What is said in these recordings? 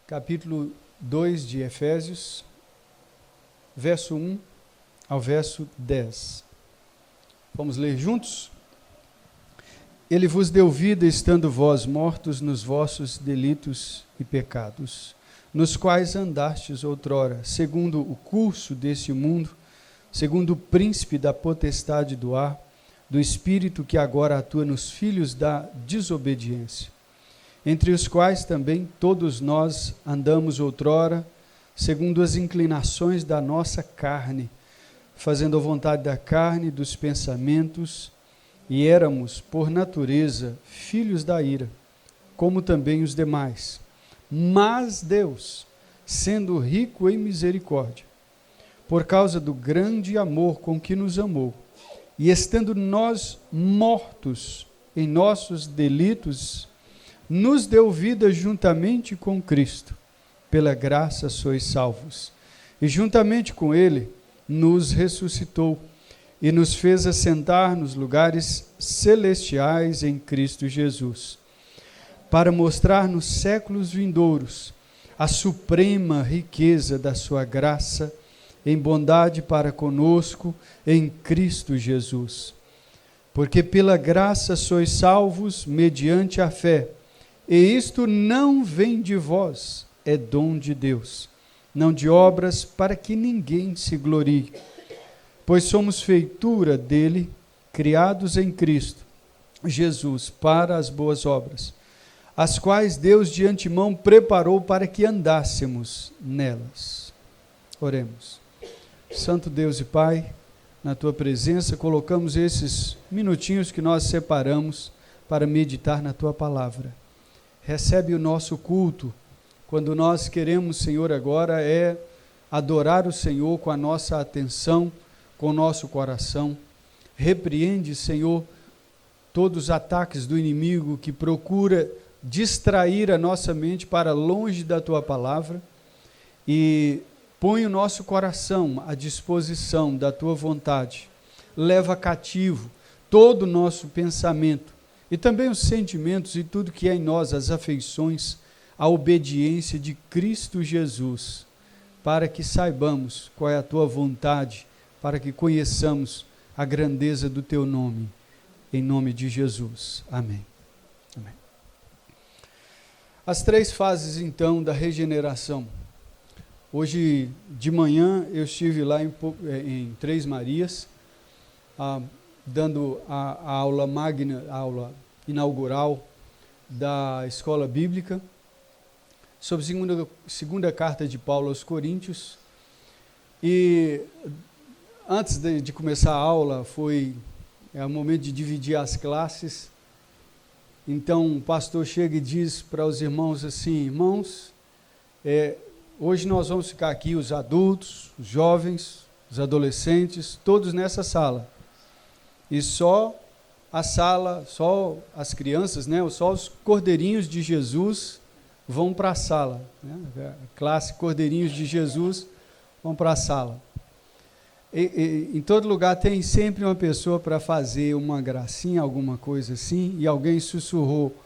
capítulo 2 de Efésios, verso 1 ao verso 10. Vamos ler juntos? Ele vos deu vida, estando vós mortos nos vossos delitos e pecados, nos quais andastes outrora, segundo o curso deste mundo, segundo o príncipe da potestade do ar, do espírito que agora atua nos filhos da desobediência, entre os quais também todos nós andamos outrora, segundo as inclinações da nossa carne, fazendo a vontade da carne e dos pensamentos, e éramos, por natureza, filhos da ira, como também os demais. Mas Deus, sendo rico em misericórdia, por causa do grande amor com que nos amou, e estando nós mortos em nossos delitos, nos deu vida juntamente com Cristo. Pela graça sois salvos. E juntamente com Ele nos ressuscitou e nos fez assentar nos lugares celestiais em Cristo Jesus, para mostrar nos séculos vindouros a suprema riqueza da sua graça em bondade para conosco em Cristo Jesus. Porque pela graça sois salvos mediante a fé, e isto não vem de vós, é dom de Deus, não de obras, para que ninguém se glorie. Pois somos feitura dele, criados em Cristo Jesus para as boas obras, as quais Deus de antemão preparou para que andássemos nelas. Oremos. Santo Deus e Pai, na tua presença colocamos esses minutinhos que nós separamos para meditar na tua palavra. Recebe o nosso culto. Quando nós queremos, Senhor, agora é adorar o Senhor com a nossa atenção, com o nosso coração. Repreende, Senhor, todos os ataques do inimigo que procura distrair a nossa mente para longe da tua palavra, e põe o nosso coração à disposição da tua vontade. Leva cativo todo o nosso pensamento e também os sentimentos e tudo que é em nós, as afeições, a obediência de Cristo Jesus, para que saibamos qual é a tua vontade, para que conheçamos a grandeza do teu nome, em nome de Jesus. Amém. Amém. As três fases, então, da regeneração. Hoje de manhã eu estive lá em Três Marias, dando a aula magna, a aula inaugural da escola bíblica, sobre segunda carta de Paulo aos Coríntios. E antes de começar a aula, foi o momento de dividir as classes. Então o pastor chega e diz para os irmãos assim: irmãos, hoje nós vamos ficar aqui, os adultos, os jovens, os adolescentes, todos nessa sala. E só a sala, só as crianças, né, só os cordeirinhos de Jesus vão para a sala. Né? A classe Cordeirinhos de Jesus vão para a sala. Em todo lugar tem sempre uma pessoa para fazer uma gracinha, alguma coisa assim, e alguém sussurrou: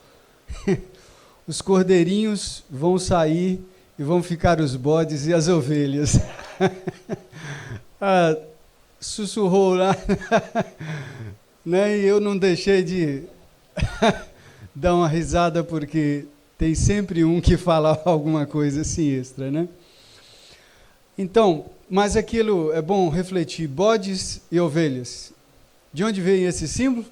os cordeirinhos vão sair e vão ficar os bodes e as ovelhas. Sussurrou lá, né? E eu não deixei de dar uma risada, porque tem sempre um que fala alguma coisa assim extra, né? Então, mas aquilo é bom refletir: bodes e ovelhas. De onde vem esse símbolo?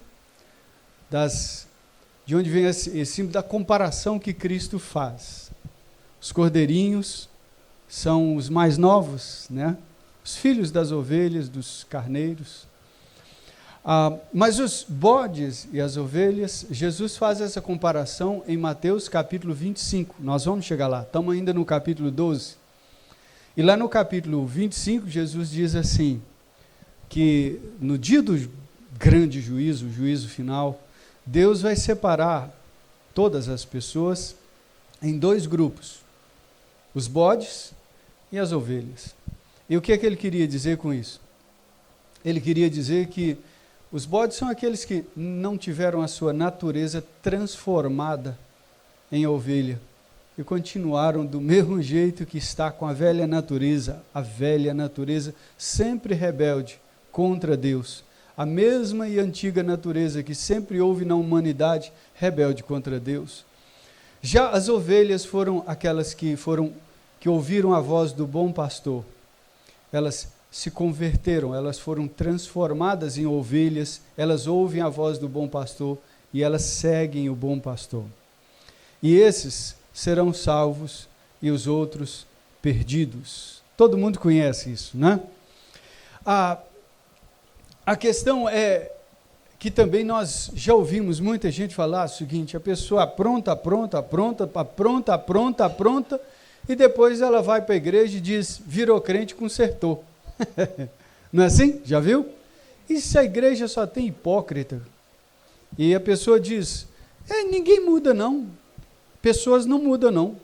De onde vem esse símbolo da comparação que Cristo faz? Os cordeirinhos são os mais novos, né? Os filhos das ovelhas, dos carneiros. Mas os bodes e as ovelhas, Jesus faz essa comparação em Mateus capítulo 25. Nós vamos chegar lá, estamos ainda no capítulo 12. E lá no capítulo 25, Jesus diz assim, que no dia do grande juízo, o juízo final, Deus vai separar todas as pessoas em dois grupos: os bodes e as ovelhas. E o que é que ele queria dizer com isso? Ele queria dizer que os bodes são aqueles que não tiveram a sua natureza transformada em ovelha. e continuaram do mesmo jeito que está com a velha natureza sempre rebelde contra Deus. A mesma e antiga natureza que sempre houve na humanidade, rebelde contra Deus. Já as ovelhas foram aquelas que ouviram a voz do bom pastor. Elas se converteram, elas foram transformadas em ovelhas, elas ouvem a voz do bom pastor e elas seguem o bom pastor. E esses serão salvos e os outros perdidos. Todo mundo conhece isso, né? A questão é que também nós já ouvimos muita gente falar o seguinte: a pessoa apronta, e depois ela vai para a igreja e diz, virou crente, consertou. Não é assim? Já viu? E se a igreja só tem hipócrita? E a pessoa diz, ninguém muda não, pessoas não mudam não.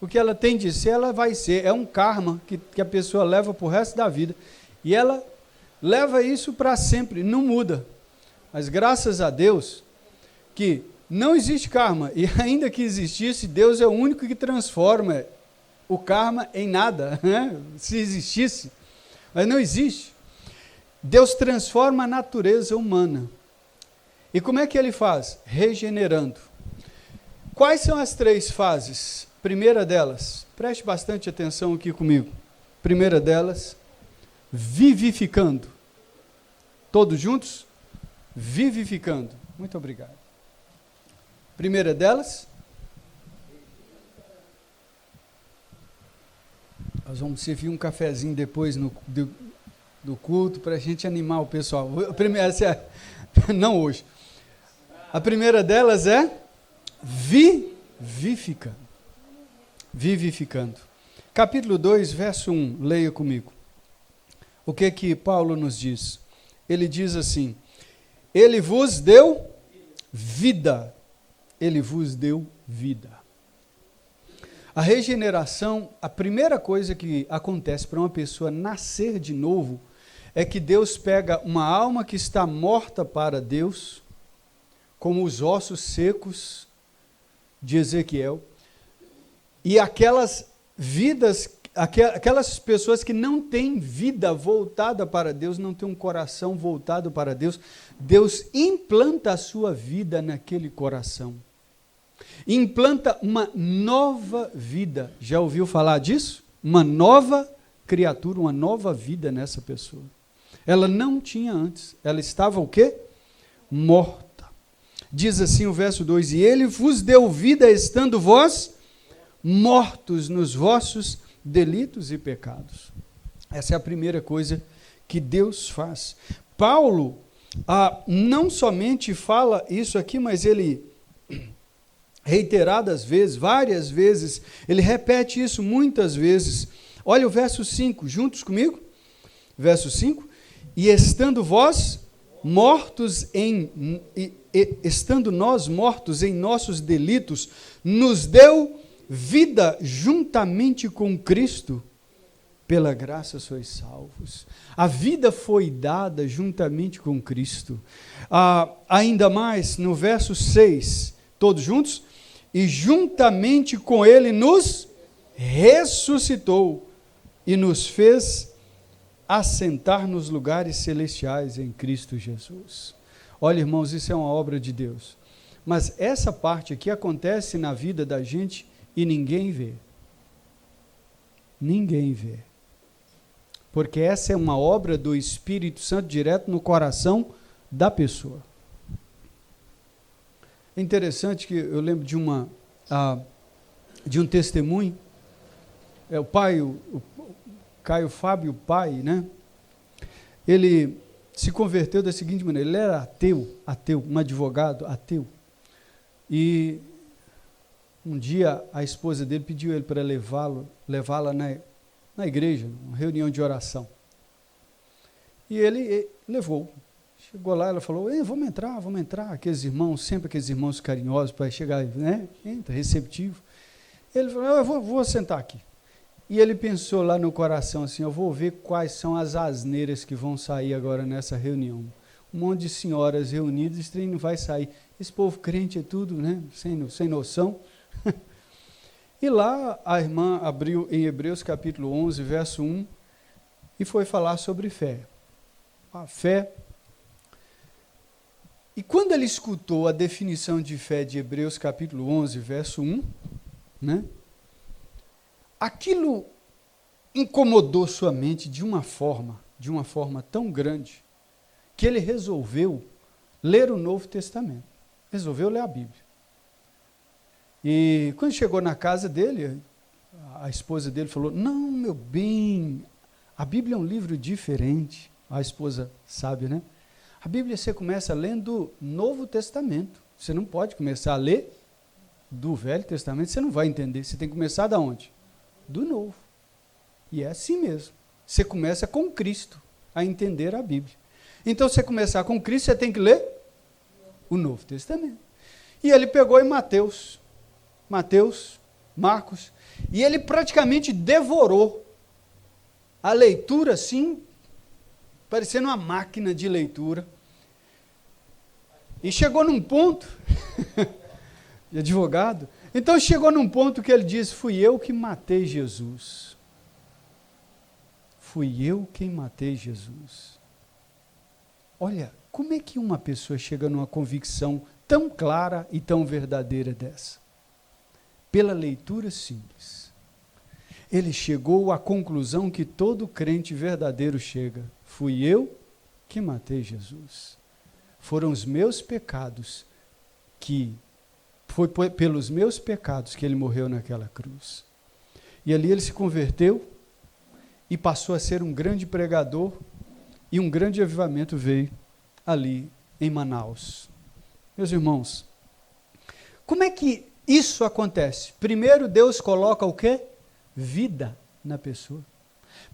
O que ela tem de ser, ela vai ser. É um karma que a pessoa leva para o resto da vida. E ela leva isso para sempre, não muda. Mas graças a Deus que não existe karma. E ainda que existisse, Deus é o único que transforma o karma em nada, né? Se existisse. Mas não existe. Deus transforma a natureza humana. E como é que ele faz? Regenerando. Quais são as 3 fases? Primeira delas, preste bastante atenção aqui comigo. Primeira delas, vivificando. Todos juntos? Vivificando. Muito obrigado. Primeira delas, nós vamos servir um cafezinho depois do culto para a gente animar o pessoal. Não hoje. A primeira delas é vivificando. Vivificando. Capítulo 2, verso 1, leia comigo. O que Paulo nos diz? Ele diz assim: ele vos deu vida. Ele vos deu vida. A regeneração, a primeira coisa que acontece para uma pessoa nascer de novo, é que Deus pega uma alma que está morta para Deus, como os ossos secos de Ezequiel, e aquelas vidas, aquelas pessoas que não têm vida voltada para Deus, não têm um coração voltado para Deus, Deus implanta a sua vida naquele coração. Implanta uma nova vida. Já ouviu falar disso? Uma nova criatura, uma nova vida nessa pessoa. Ela não tinha antes. Ela estava o quê? Morta. Diz assim o verso 2: e ele vos deu vida estando vós mortos nos vossos delitos e pecados. Essa é a primeira coisa que Deus faz. Paulo não somente fala isso aqui, mas ele, reiteradas vezes, várias vezes, ele repete isso muitas vezes. Olha o verso 5, juntos comigo? Verso 5: e estando vós mortos estando nós mortos em nossos delitos, nos deu vida juntamente com Cristo, pela graça sois salvos. A vida foi dada juntamente com Cristo. Ainda mais, no verso 6, todos juntos? E juntamente com Ele nos ressuscitou e nos fez assentar nos lugares celestiais em Cristo Jesus. Olha, irmãos, isso é uma obra de Deus. Mas essa parte aqui acontece na vida da gente e ninguém vê. Ninguém vê. Porque essa é uma obra do Espírito Santo direto no coração da pessoa. É interessante que eu lembro de um testemunho. O pai, o Caio Fábio, pai, né? Ele se converteu da seguinte maneira: ele era ateu, um advogado ateu. E um dia a esposa dele pediu ele para levá-la na igreja, uma reunião de oração. E ele levou. Chegou lá, ela falou: vamos entrar. Aqueles irmãos carinhosos para chegar, né? Entra, receptivo. Ele falou: eu vou sentar aqui. E ele pensou lá no coração assim: eu vou ver quais são as asneiras que vão sair agora nessa reunião. Um monte de senhoras reunidas, esse trem não vai sair. Esse povo crente é tudo, né? Sem noção. E lá a irmã abriu em Hebreus capítulo 11, verso 1, e foi falar sobre fé. A fé. E quando ele escutou a definição de fé de Hebreus capítulo 11, verso 1, né, aquilo incomodou sua mente de uma forma tão grande, que ele resolveu ler o Novo Testamento. Resolveu ler a Bíblia. E quando chegou na casa dele, a esposa dele falou, não, meu bem, a Bíblia é um livro diferente. A esposa sabe, né? A Bíblia você começa lendo o Novo Testamento. Você não pode começar a ler do Velho Testamento, você não vai entender. Você tem que começar de onde? Do Novo. E é assim mesmo. Você começa com Cristo a entender a Bíblia. Então, você começar com Cristo, você tem que ler o Novo Testamento. E ele pegou em Mateus, Marcos, e ele praticamente devorou a leitura, assim, parecendo uma máquina de leitura. E chegou num ponto, de advogado, então chegou num ponto que ele disse, fui eu que matei Jesus. Fui eu quem matei Jesus. Olha, como é que uma pessoa chega numa convicção tão clara e tão verdadeira dessa? Pela leitura simples. Ele chegou à conclusão que todo crente verdadeiro chega. Fui eu que matei Jesus. Foram os meus pecados foi pelos meus pecados que ele morreu naquela cruz. E ali ele se converteu e passou a ser um grande pregador, e um grande avivamento veio ali em Manaus. Meus irmãos, como é que isso acontece? Primeiro Deus coloca o quê? Vida na pessoa.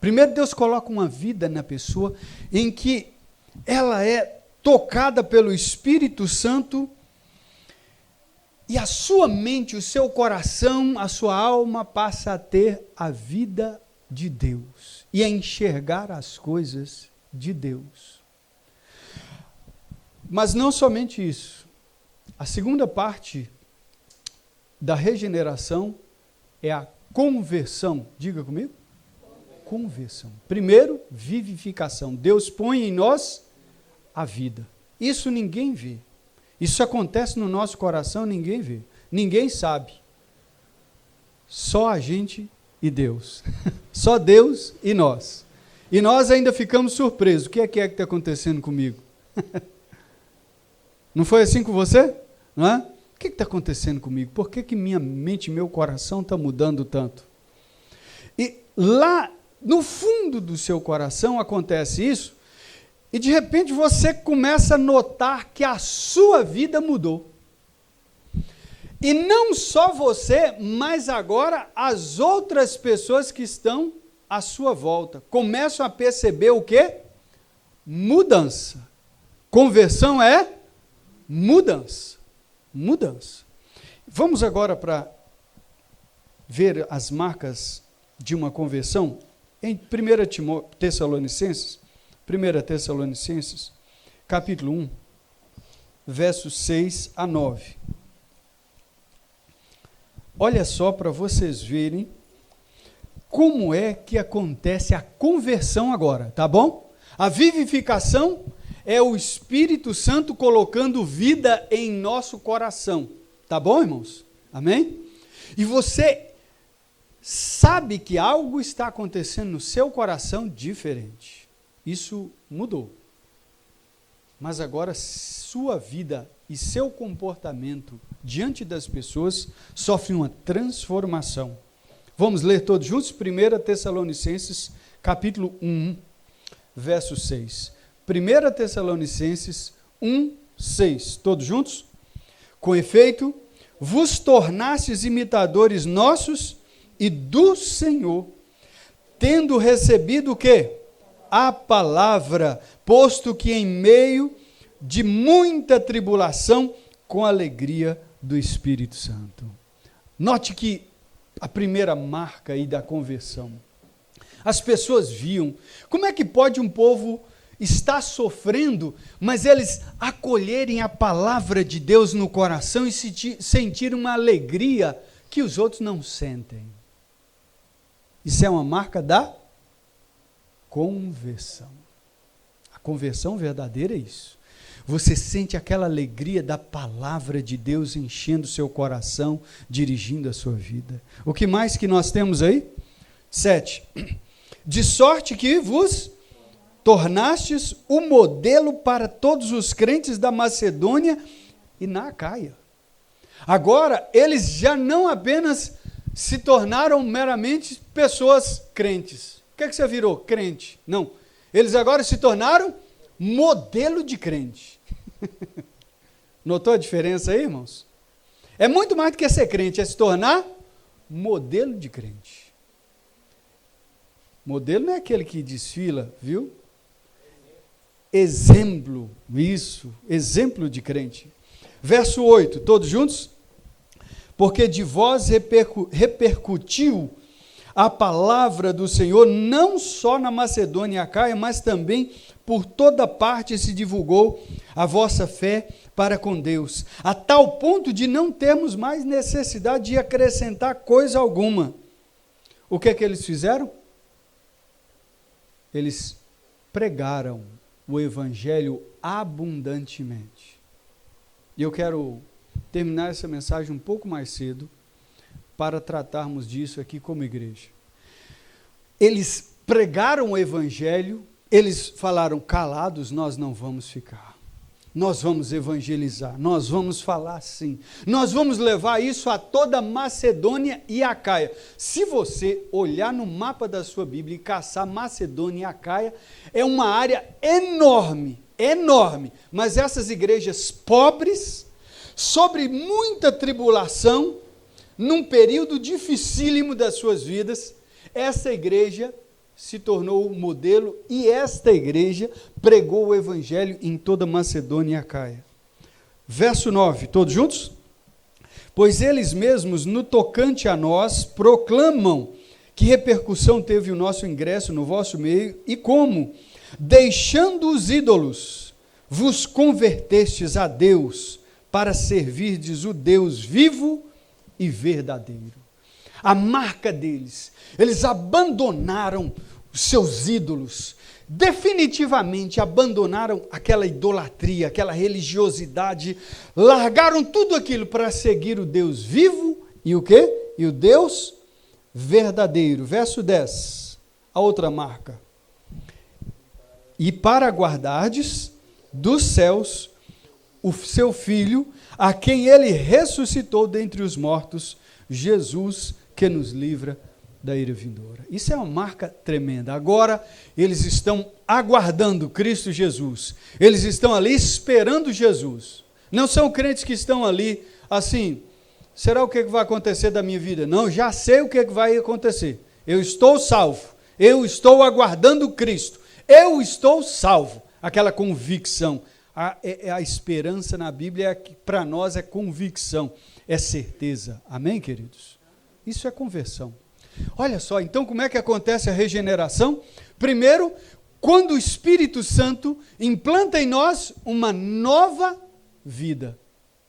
Primeiro Deus coloca uma vida na pessoa em que ela é tocada pelo Espírito Santo e a sua mente, o seu coração, a sua alma passa a ter a vida de Deus e a enxergar as coisas de Deus. Mas não somente isso. A segunda parte da regeneração é a conversão. Diga comigo. Conversão. Primeiro, vivificação. Deus põe em nós a vida. Isso ninguém vê. Isso acontece no nosso coração, ninguém vê. Ninguém sabe. Só a gente e Deus. Só Deus e nós. E nós ainda ficamos surpresos. O que é que está acontecendo comigo? Não foi assim com você? Não é? O que está acontecendo comigo? Por que minha mente e meu coração estão mudando tanto? E lá no fundo do seu coração acontece isso, e de repente você começa a notar que a sua vida mudou. E não só você, mas agora as outras pessoas que estão à sua volta começam a perceber o quê? Mudança. Conversão é mudança. Mudança. Vamos agora para ver as marcas de uma conversão em 1 Tessalonicenses, capítulo 1, versos 6 a 9. Olha só para vocês verem como é que acontece a conversão agora, tá bom? A vivificação é o Espírito Santo colocando vida em nosso coração, tá bom, irmãos? Amém? E você sabe que algo está acontecendo no seu coração diferente. Isso mudou. Mas agora sua vida e seu comportamento diante das pessoas sofrem uma transformação. Vamos ler todos juntos? 1 Tessalonicenses, capítulo 1, verso 6. 1 Tessalonicenses 1, 6. Todos juntos? Com efeito, vos tornastes imitadores nossos e do Senhor, tendo recebido o quê? A palavra, posto que em meio de muita tribulação, com a alegria do Espírito Santo. Note que a primeira marca aí da conversão, as pessoas viam, como é que pode um povo estar sofrendo, mas eles acolherem a palavra de Deus no coração e sentir uma alegria que os outros não sentem. Isso é uma marca da conversão. A conversão verdadeira é isso. Você sente aquela alegria da palavra de Deus enchendo o seu coração, dirigindo a sua vida. O que mais que nós temos aí? 7. De sorte que vos tornastes o modelo para todos os crentes da Macedônia e na Acaia. Agora, eles já não apenas se tornaram meramente pessoas crentes. O que é que você virou? Crente. Não. Eles agora se tornaram modelo de crente. Notou a diferença aí, irmãos? É muito mais do que ser crente, é se tornar modelo de crente. Modelo não é aquele que desfila, viu? Exemplo, isso, exemplo de crente. Verso 8, todos juntos? Porque de vós repercutiu a palavra do Senhor, não só na Macedônia e Acaia, mas também por toda parte se divulgou a vossa fé para com Deus, a tal ponto de não termos mais necessidade de acrescentar coisa alguma. O que é que eles fizeram? Eles pregaram o evangelho abundantemente. E eu quero terminar essa mensagem um pouco mais cedo para tratarmos disso aqui como igreja. Eles pregaram o evangelho, eles falaram, calados nós não vamos ficar. Nós vamos evangelizar, nós vamos falar assim, nós vamos levar isso a toda Macedônia e Acaia. Se você olhar no mapa da sua Bíblia e caçar Macedônia e Acaia, é uma área enorme, enorme, mas essas igrejas pobres, sobre muita tribulação, num período dificílimo das suas vidas, essa igreja se tornou o modelo e esta igreja pregou o evangelho em toda Macedônia e Acaia. Verso 9, todos juntos? Pois eles mesmos, no tocante a nós, proclamam que repercussão teve o nosso ingresso no vosso meio e como, deixando os ídolos, vos convertestes a Deus para servirdes o Deus vivo e verdadeiro. A marca deles, eles abandonaram os seus ídolos, definitivamente abandonaram aquela idolatria, aquela religiosidade, largaram tudo aquilo para seguir o Deus vivo e o quê? E o Deus verdadeiro. Verso 10, a outra marca. E para guardardes dos céus o seu Filho, a quem ele ressuscitou dentre os mortos, Jesus, que nos livra da ira vindoura. Isso é uma marca tremenda. Agora, eles estão aguardando Cristo Jesus. Eles estão ali esperando Jesus. Não são crentes que estão ali assim, será o que vai acontecer da minha vida? Não, já sei o que vai acontecer. Eu estou salvo. Eu estou aguardando Cristo. Eu estou salvo. Aquela convicção. A esperança na Bíblia, para nós, é convicção, é certeza. Amém, queridos? Isso é conversão. Olha só, então como é que acontece a regeneração? Primeiro, quando o Espírito Santo implanta em nós uma nova vida.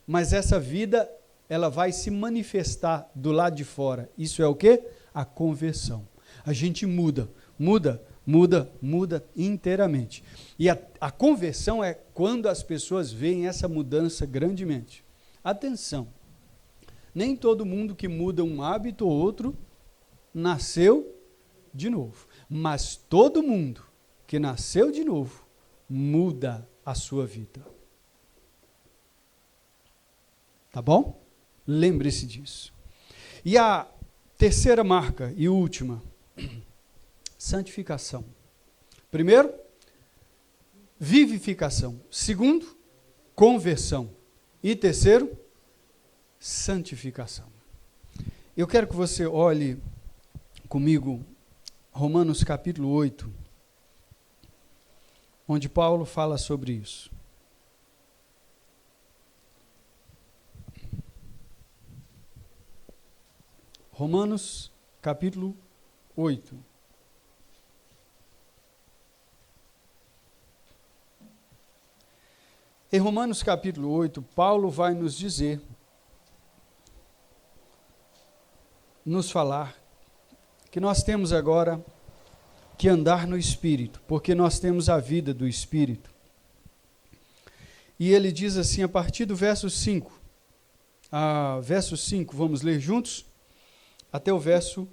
Mas essa vida, ela vai se manifestar do lado de fora. Isso é o quê? A conversão. A gente muda inteiramente. E a conversão é quando as pessoas veem essa mudança grandemente. Atenção, nem todo mundo que muda um hábito ou outro nasceu de novo, mas todo mundo que nasceu de novo muda a sua vida. Tá bom? Lembre-se disso. E a terceira marca e última, santificação. Primeiro, vivificação. Segundo, conversão. E terceiro, santificação. Eu quero que você olhe comigo Romanos capítulo 8, onde Paulo fala sobre isso. Romanos capítulo 8. Em Romanos capítulo 8, Paulo vai nos dizer nos falar que nós temos agora que andar no Espírito, porque nós temos a vida do Espírito. E ele diz assim, a partir do verso 5, vamos ler juntos, até o verso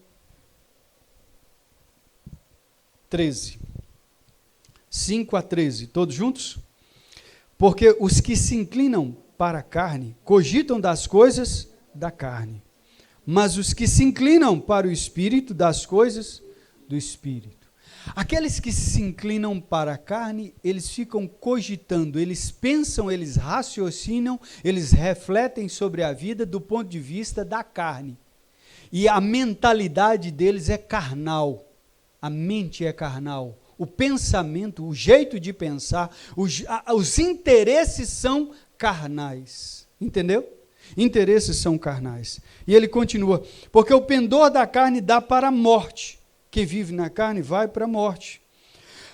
13. 5 a 13, todos juntos? Porque os que se inclinam para a carne cogitam das coisas da carne, mas os que se inclinam para o Espírito, das coisas do Espírito. Aqueles que se inclinam para a carne, eles ficam cogitando, eles pensam, eles raciocinam, eles refletem sobre a vida do ponto de vista da carne. E a mentalidade deles é carnal, a mente é carnal. O pensamento, o jeito de pensar, os interesses são carnais. Entendeu? Interesses são carnais. E ele continua, porque o pendor da carne dá para a morte. Quem vive na carne vai para a morte.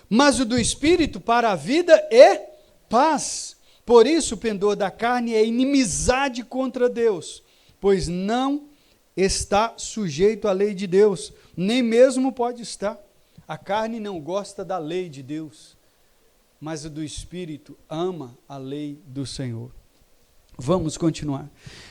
Mas o do Espírito para a vida e paz. Por isso o pendor da carne é inimizade contra Deus, pois não está sujeito à lei de Deus, nem mesmo pode estar. A carne não gosta da lei de Deus, mas o do Espírito ama a lei do Senhor. Vamos continuar.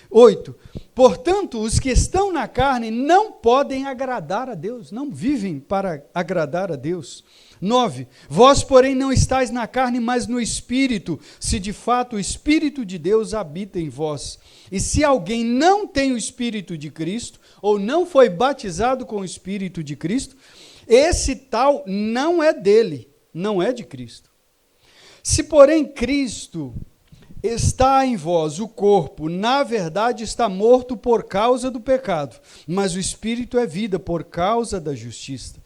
8. Portanto, os que estão na carne não podem agradar a Deus, não vivem para agradar a Deus. 9. Vós, porém, não estáis na carne, mas no Espírito, se de fato o Espírito de Deus habita em vós. E se alguém não tem o Espírito de Cristo, ou não foi batizado com o Espírito de Cristo, esse tal não é dele, não é de Cristo. Se, porém, Cristo está em vós, o corpo, na verdade, está morto por causa do pecado, mas o Espírito é vida por causa da justiça.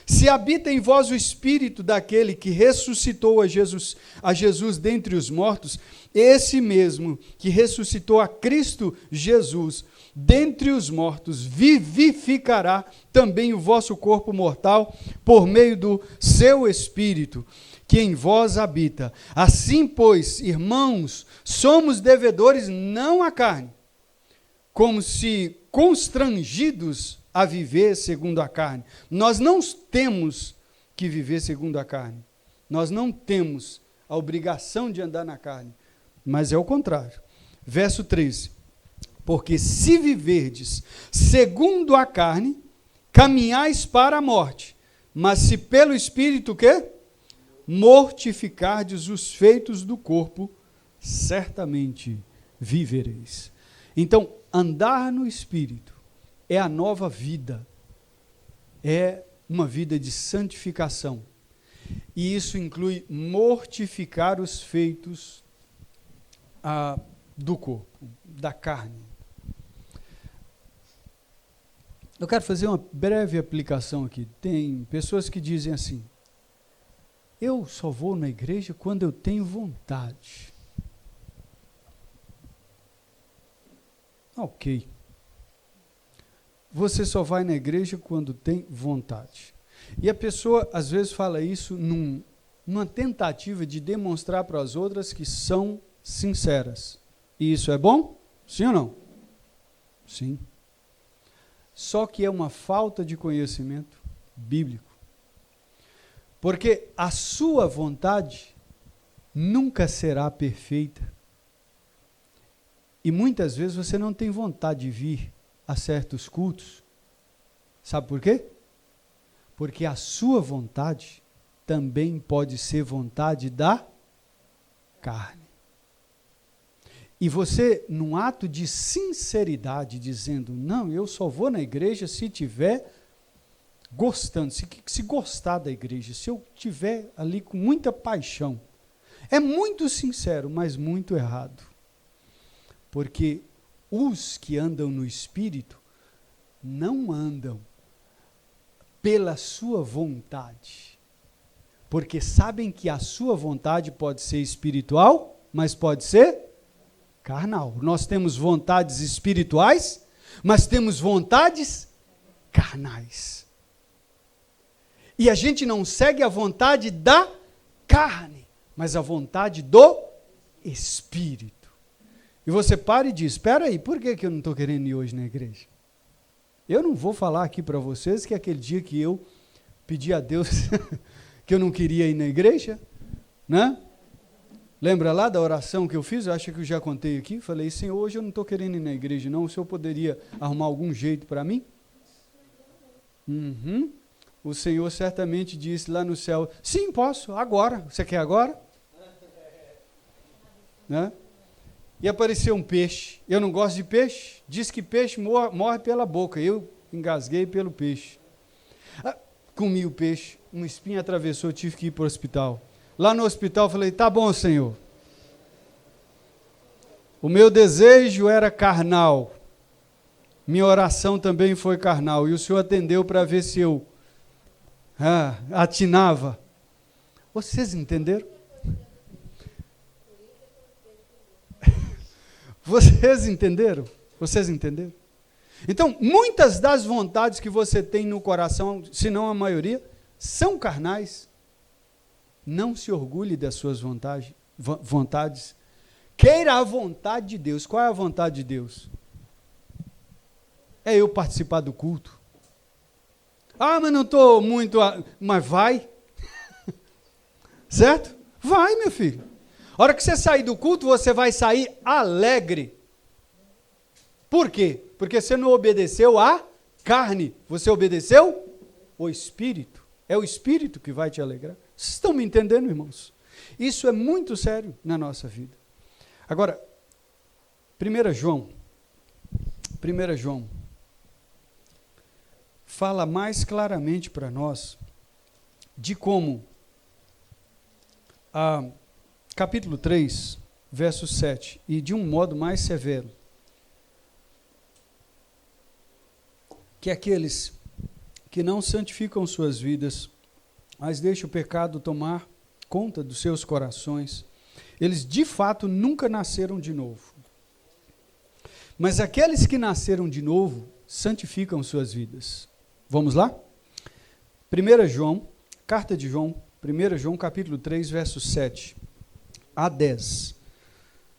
Se habita em vós o Espírito daquele que ressuscitou a Jesus dentre os mortos, esse mesmo que ressuscitou a Cristo Jesus dentre os mortos, vivificará também o vosso corpo mortal por meio do seu Espírito, que em vós habita. Assim, pois, irmãos, somos devedores não à carne, como se constrangidos a viver segundo a carne. Nós não temos que viver segundo a carne. Nós não temos a obrigação de andar na carne, mas é o contrário. Verso 13. Porque se viverdes segundo a carne, caminhais para a morte, mas se pelo Espírito o quê? Mortificardes os feitos do corpo, certamente vivereis. Então, andar no Espírito é a nova vida, é uma vida de santificação. E isso inclui mortificar os feitos do corpo, da carne. Eu quero fazer uma breve aplicação aqui. Tem pessoas que dizem assim: eu só vou na igreja quando eu tenho vontade. Ok. Você só vai na igreja quando tem vontade. E a pessoa, às vezes, fala isso numa tentativa de demonstrar para as outras que são sinceras. E isso é bom? Sim ou não? Sim. Só que é uma falta de conhecimento bíblico. Porque a sua vontade nunca será perfeita. E muitas vezes você não tem vontade de vir a certos cultos. Sabe por quê? Porque a sua vontade também pode ser vontade da carne. E você, num ato de sinceridade, dizendo: não, eu só vou na igreja se tiver gostando, se gostar da igreja, se eu tiver ali com muita paixão. É muito sincero, mas muito errado. Porque os que andam no Espírito não andam pela sua vontade. Porque sabem que a sua vontade pode ser espiritual, mas pode ser carnal. Nós temos vontades espirituais, mas temos vontades carnais. E a gente não segue a vontade da carne, mas a vontade do Espírito. E você para e diz: espera aí, por que eu não estou querendo ir hoje na igreja? Eu não vou falar aqui para vocês que aquele dia que eu pedi a Deus que eu não queria ir na igreja, né? Lembra lá da oração que eu fiz? Eu acho que eu já contei aqui. Falei, Senhor, hoje eu não estou querendo ir na igreja, não. O Senhor poderia arrumar algum jeito para mim? O Senhor certamente disse lá no céu, sim, posso, agora. Você quer agora? Né? E apareceu um peixe. Eu não gosto de peixe. Diz que peixe morre pela boca. Eu engasguei pelo peixe. Comi o peixe. Uma espinha atravessou, tive que ir para o hospital. Lá no hospital, falei, tá bom, Senhor. O meu desejo era carnal. Minha oração também foi carnal. E o Senhor atendeu para ver se eu atinava. Vocês entenderam? Vocês entenderam? Vocês entenderam? Então, muitas das vontades que você tem no coração, se não a maioria, são carnais. Não se orgulhe das suas vontades. Queira a vontade de Deus. Qual é a vontade de Deus? É eu participar do culto. Mas não estou muito... Mas vai. Certo? Vai, meu filho. A hora que você sair do culto, você vai sair alegre. Por quê? Porque você não obedeceu à carne. Você obedeceu o Espírito. É o Espírito que vai te alegrar. Vocês estão me entendendo, irmãos? Isso é muito sério na nossa vida. Agora, 1 João fala mais claramente para nós de como, capítulo 3, verso 7, e de um modo mais severo, que aqueles que não santificam suas vidas, mas deixam o pecado tomar conta dos seus corações, eles de fato nunca nasceram de novo. Mas aqueles que nasceram de novo, santificam suas vidas. Vamos lá? 1 João, carta de João, 1 João capítulo 3, verso 7 a 10.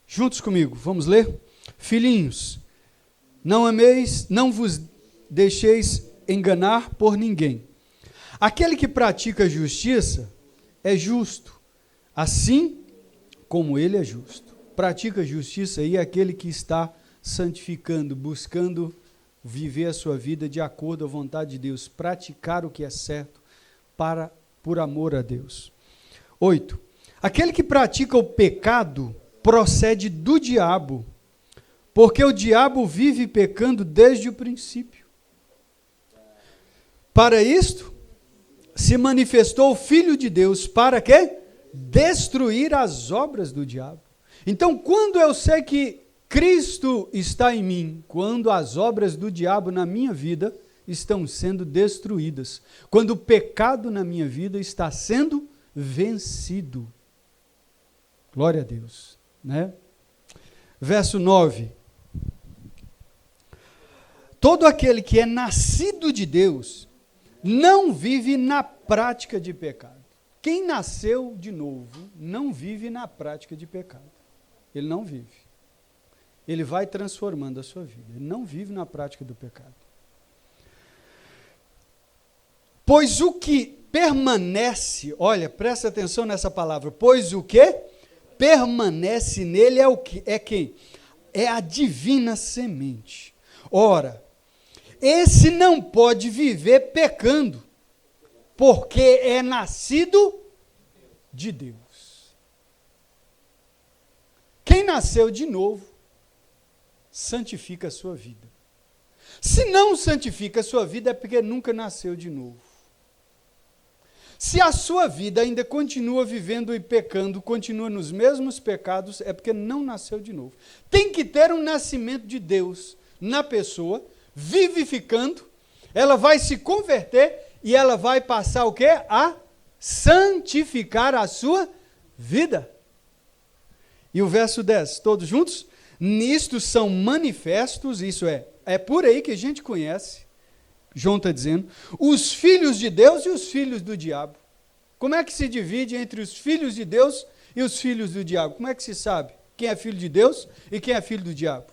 Juntos comigo, vamos ler? Filhinhos, não ameis, não vos deixeis enganar por ninguém. Aquele que pratica justiça é justo, assim como ele é justo. Pratica justiça aí é aquele que está santificando, buscando viver a sua vida de acordo à vontade de Deus, praticar o que é certo por amor a Deus. 8. Aquele que pratica o pecado procede do diabo, porque o diabo vive pecando desde o princípio. Para isto se manifestou o Filho de Deus, para quê? Destruir as obras do diabo. Então, quando eu sei que Cristo está em mim, quando as obras do diabo na minha vida estão sendo destruídas, quando o pecado na minha vida está sendo vencido. Glória a Deus, né? Verso 9. Todo aquele que é nascido de Deus não vive na prática de pecado. Quem nasceu de novo não vive na prática de pecado. Ele não vive. Ele vai transformando a sua vida. Ele não vive na prática do pecado. Pois o que permanece, olha, presta atenção nessa palavra, pois o que permanece nele é o que? É quem? É a divina semente. Ora, esse não pode viver pecando, porque é nascido de Deus. Quem nasceu de novo, santifica a sua vida. Se não santifica a sua vida, é porque nunca nasceu de novo. Se a sua vida ainda continua vivendo e pecando, continua nos mesmos pecados, é porque não nasceu de novo. Tem que ter um nascimento de Deus na pessoa, vivificando, ela vai se converter e ela vai passar o quê? A santificar a sua vida. E o verso 10, todos juntos? Nisto são manifestos, isso é por aí que a gente conhece, João está dizendo, os filhos de Deus e os filhos do diabo. Como é que se divide entre os filhos de Deus e os filhos do diabo? Como é que se sabe quem é filho de Deus e quem é filho do diabo?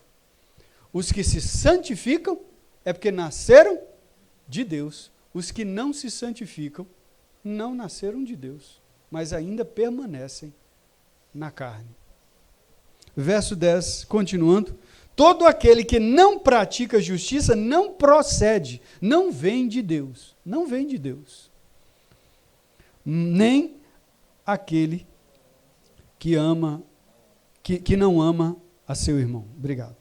Os que se santificam É porque nasceram de Deus. Os que não se santificam não nasceram de Deus, mas ainda permanecem na carne. Verso 10, continuando. Todo aquele que não pratica justiça não procede, não vem de Deus. Não vem de Deus. Nem aquele que ama, que não ama a seu irmão. Obrigado.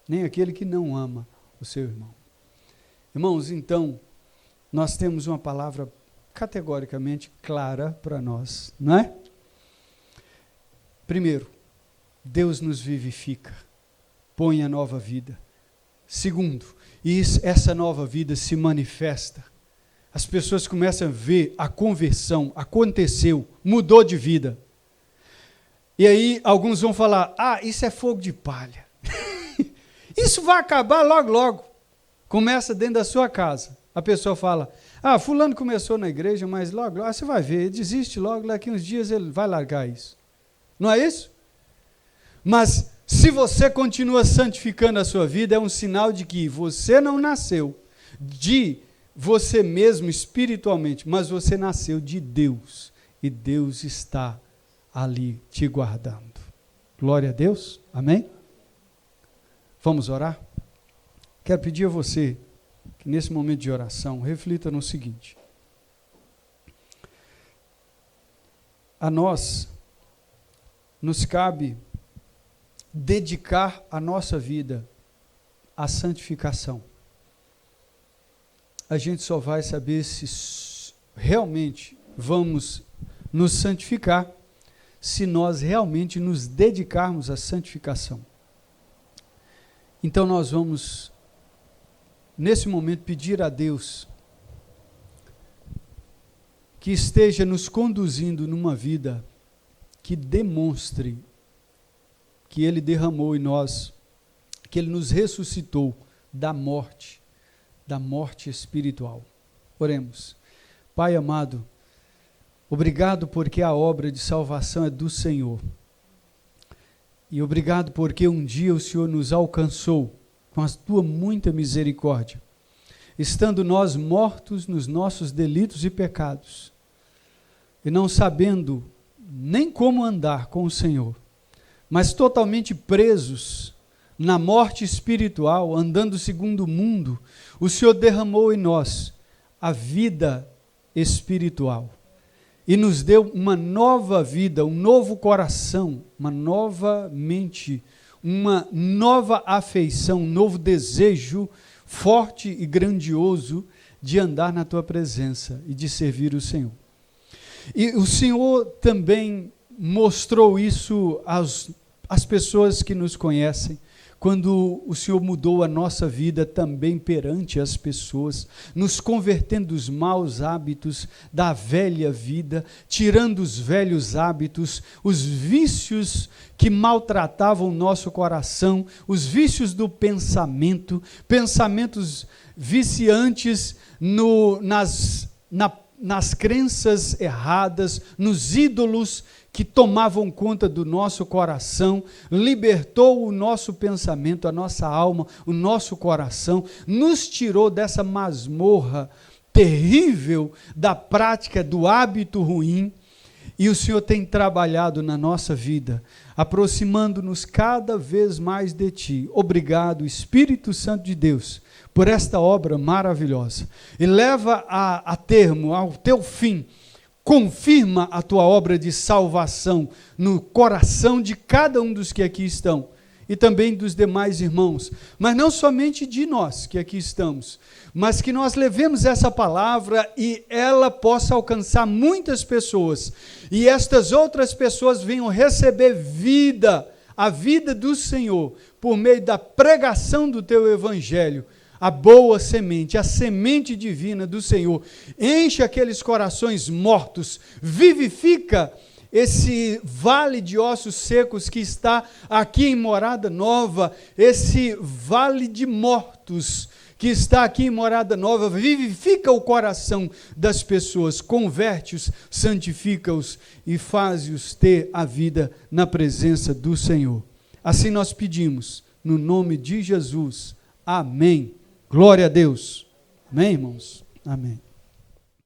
Nem aquele que não ama o seu irmão. Irmãos, então, nós temos uma palavra categoricamente clara para nós, não é? Primeiro, Deus nos vivifica, põe a nova vida. Segundo, essa nova vida se manifesta. As pessoas começam a ver a conversão, aconteceu, mudou de vida. E aí alguns vão falar, isso é fogo de palha. Isso vai acabar logo, logo. Começa dentro da sua casa. A pessoa fala, fulano começou na igreja, mas logo, logo você vai ver, ele desiste logo, daqui uns dias ele vai largar isso. Não é isso? Mas se você continua santificando a sua vida, é um sinal de que você não nasceu de você mesmo espiritualmente, mas você nasceu de Deus. E Deus está ali te guardando. Glória a Deus. Amém? Vamos orar? Quero pedir a você que nesse momento de oração reflita no seguinte. A nós nos cabe dedicar a nossa vida à santificação. A gente só vai saber se realmente vamos nos santificar se nós realmente nos dedicarmos à santificação. Então nós vamos, nesse momento, pedir a Deus que esteja nos conduzindo numa vida que demonstre que Ele derramou em nós, que Ele nos ressuscitou da morte espiritual. Oremos. Pai amado, obrigado porque a obra de salvação é do Senhor. E obrigado porque um dia o Senhor nos alcançou com a tua muita misericórdia, estando nós mortos nos nossos delitos e pecados, e não sabendo nem como andar com o Senhor, mas totalmente presos na morte espiritual, andando segundo o mundo, o Senhor derramou em nós a vida espiritual e nos deu uma nova vida, um novo coração, uma nova mente, uma nova afeição, um novo desejo forte e grandioso de andar na tua presença e de servir o Senhor. E o Senhor também mostrou isso às pessoas que nos conhecem, quando o Senhor mudou a nossa vida também perante as pessoas, nos convertendo dos maus hábitos da velha vida, tirando os velhos hábitos, os vícios que maltratavam o nosso coração, os vícios do pensamento, pensamentos viciantes nas crenças erradas, nos ídolos que tomavam conta do nosso coração, libertou o nosso pensamento, a nossa alma, o nosso coração, nos tirou dessa masmorra terrível da prática do hábito ruim, e o Senhor tem trabalhado na nossa vida, aproximando-nos cada vez mais de Ti. Obrigado, Espírito Santo de Deus, por esta obra maravilhosa, e leva a termo, ao Teu fim. Confirma a tua obra de salvação no coração de cada um dos que aqui estão e também dos demais irmãos, mas não somente de nós que aqui estamos, mas que nós levemos essa palavra e ela possa alcançar muitas pessoas e estas outras pessoas venham receber vida, a vida do Senhor, por meio da pregação do teu evangelho. A boa semente, a semente divina do Senhor, enche aqueles corações mortos, vivifica esse vale de ossos secos que está aqui em Morada Nova, esse vale de mortos que está aqui em Morada Nova, vivifica o coração das pessoas, converte-os, santifica-os e faz-os ter a vida na presença do Senhor. Assim nós pedimos, no nome de Jesus. Amém. Glória a Deus. Amém, irmãos? Amém.